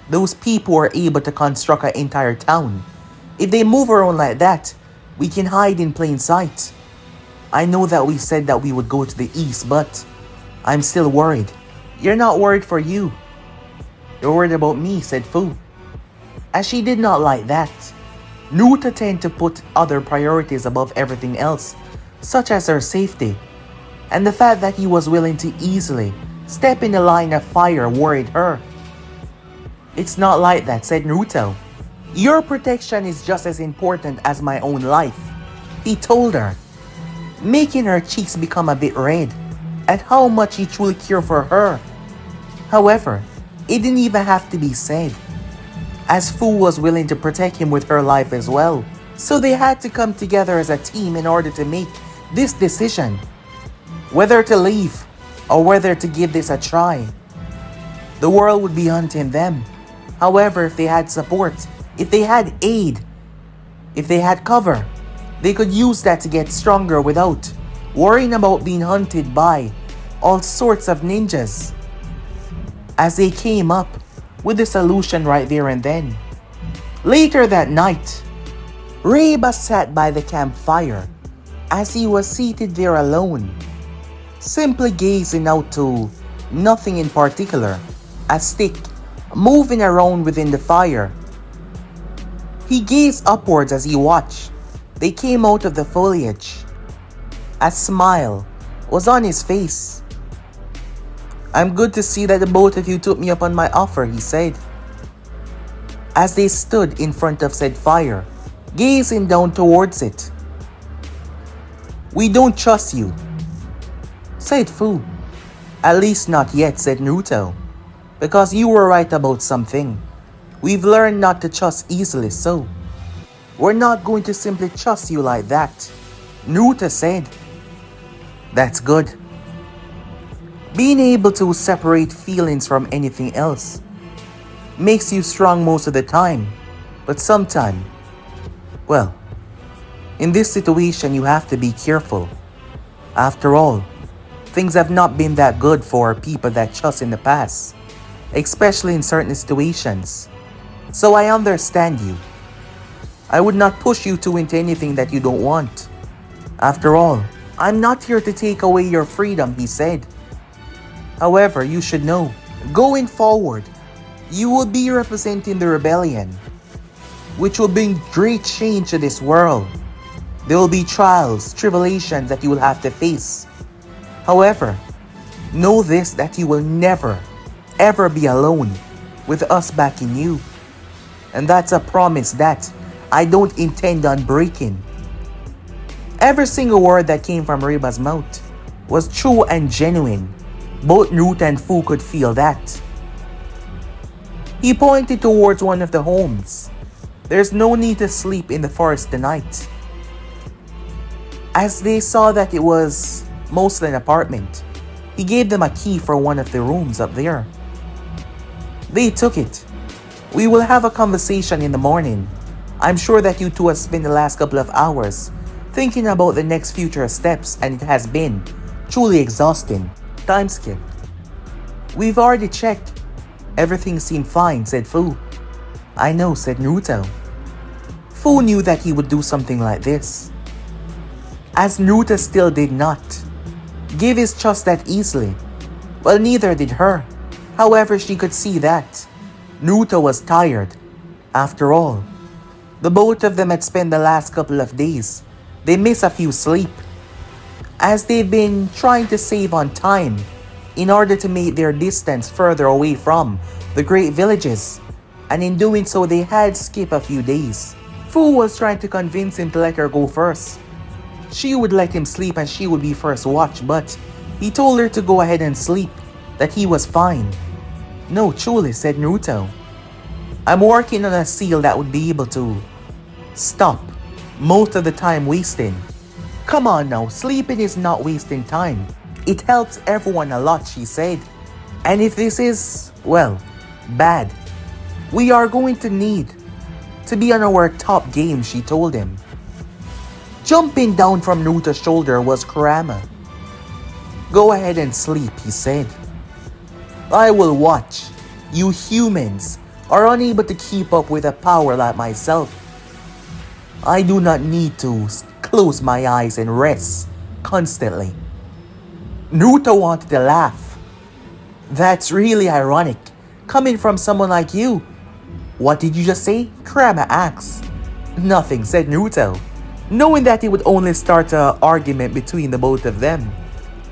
Those people were able to construct an entire town. If they move around like that, we can hide in plain sight. I know that we said that we would go to the east, but I'm still worried. You're not worried for you. You're worried about me, said Fu. As she did not like that. Naruto tend to put other priorities above everything else, such as her safety, and the fact that he was willing to easily step in the line of fire worried her. It's not like that, said Naruto. Your protection is just as important as my own life, he told her, making her cheeks become a bit red at how much he truly cared for her. However, it didn't even have to be said, as Fu was willing to protect him with her life as well. So they had to come together as a team in order to make this decision, whether to leave or whether to give this a try. The world would be hunting them. However, if they had support, if they had aid, if they had cover, they could use that to get stronger without worrying about being hunted by all sorts of ninjas. As they came up with the solution right there and then. Later that night, Reba sat by the campfire as he was seated there alone, simply gazing out to nothing in particular, a stick moving around within the fire. He gazed upwards as he watched. They came out of the foliage. A smile was on his face. I'm good to see that the both of you took me up on my offer, he said, as they stood in front of said fire, gazing down towards it. We don't trust you, said Fu. At least not yet, said Naruto, because you were right about something. We've learned not to trust easily, so we're not going to simply trust you like that, Naruto said. That's good. Being able to separate feelings from anything else makes you strong most of the time, but sometimes, well, in this situation you have to be careful. After all, things have not been that good for people that trust in the past, especially in certain situations. So I understand you. I would not push you to into anything that you don't want. After all, I'm not here to take away your freedom, he said. However, you should know, going forward, you will be representing the rebellion, which will bring great change to this world. There will be trials, tribulations that you will have to face. However, know this, that you will never, ever be alone with us backing you. And that's a promise that I don't intend on breaking. Every single word that came from Reba's mouth was true and genuine. Both Naruto and Fu could feel that. He pointed towards one of the homes. There's no need to sleep in the forest tonight. As they saw that it was mostly an apartment, he gave them a key for one of the rooms up there. They took it. We will have a conversation in the morning. I'm sure that you two have spent the last couple of hours thinking about the next future steps, and it has been truly exhausting. Time skip. We've already checked. Everything seemed fine, said Fu. I know, said Naruto. Fu knew that he would do something like this, as Naruto still did not give his trust that easily. Well, neither did her. However, she could see that Naruto was tired. After all, the both of them had spent the last couple of days. They missed a few sleep, as they've been trying to save on time in order to make their distance further away from the great villages, and in doing so they had skipped a few days. Fu was trying to convince him to let her go first. She would let him sleep and she would be first watch, but he told her to go ahead and sleep, that he was fine. No, truly, said Naruto. I'm working on a seal that would be able to stop most of the time wasting. Come on now, sleeping is not wasting time. It helps everyone a lot, she said. And if this is, well, bad, we are going to need to be on our top game, she told him. Jumping down from Naruto's shoulder was Kurama. Go ahead and sleep, he said. I will watch. You humans are unable to keep up with a power like myself. I do not need to close my eyes and rest constantly. Naruto wanted to laugh. That's really ironic, coming from someone like you. What did you just say? Kurama asked. Nothing, said Naruto, knowing that it would only start an argument between the both of them,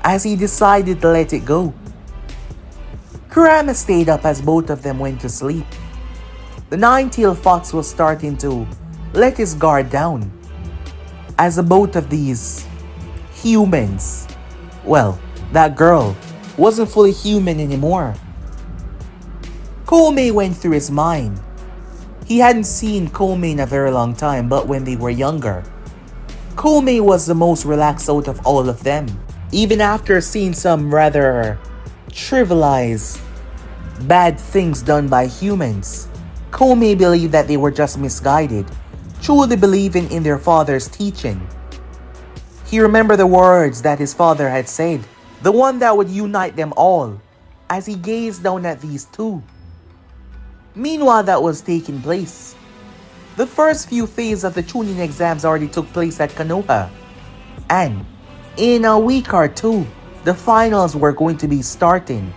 as he decided to let it go. Kurama stayed up as both of them went to sleep. The nine-tailed fox was starting to let his guard down, as the both of these humans, well, that girl, wasn't fully human anymore. Koumei went through his mind. He hadn't seen Koumei in a very long time, but when they were younger, Koumei was the most relaxed out of all of them. Even after seeing some rather trivialized bad things done by humans, Koumei believed that they were just misguided, truly believing in their father's teaching. He remembered the words that his father had said, the one that would unite them all, as he gazed down at these two. Meanwhile, that was taking place. The first few phases of the Chunin exams already took place at Konoha, and in a week or two, the finals were going to be starting.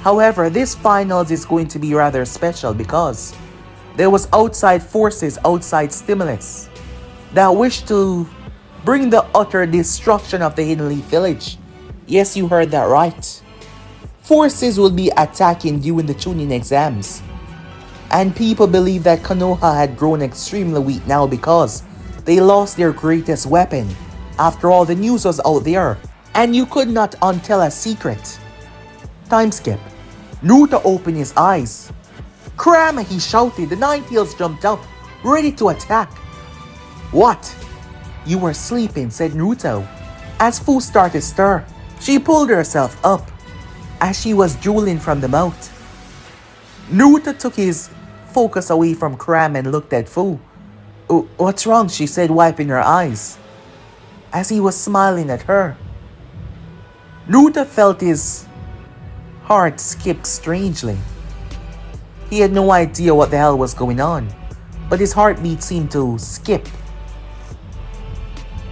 However, this finals is going to be rather special because there was outside forces, outside stimulus, that wished to bring the utter destruction of the Hidden Leaf Village. Yes, you heard that right. Forces will be attacking during the Chunin exams. And people believe that Konoha had grown extremely weak now because they lost their greatest weapon. After all, the news was out there, and you could not untell a secret. Time skip. Naruto opened his eyes. Kurama, he shouted. The Nine-Tails jumped up, ready to attack. What? You were sleeping, said Naruto. As Fu started to stir, she pulled herself up, as she was drooling from the mouth. Naruto took his focus away from Kurama and looked at Fu. What's wrong? She said, wiping her eyes, as he was smiling at her. Naruto felt his heart skip strangely. He had no idea what the hell was going on, but his heartbeat seemed to skip.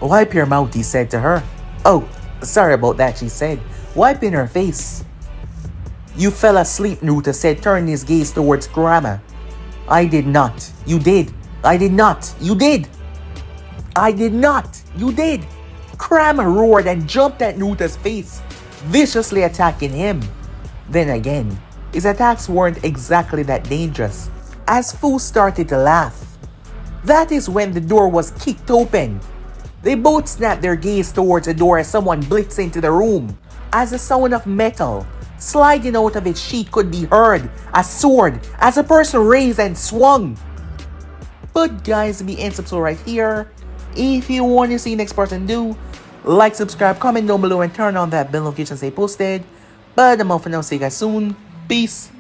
Wipe your mouth, he said to her. Oh, sorry about that, she said, wiping her face. You fell asleep, Naruto said, turning his gaze towards Kurama. I did not. You did. I did not. You did. I did not. You did. Kurama roared and jumped at Naruto's face, viciously attacking him. Then again, his attacks weren't exactly that dangerous, as Fu started to laugh. That is when the door was kicked open. They both snapped their gaze towards the door as someone blitzed into the room. As the sound of metal sliding out of its sheath could be heard, a sword as a person raised and swung. But guys, be subscribe right here. If you want to see next person do, like, subscribe, comment down below, and turn on that bell notification stay posted. But I'm off for now. See you guys soon. Peace.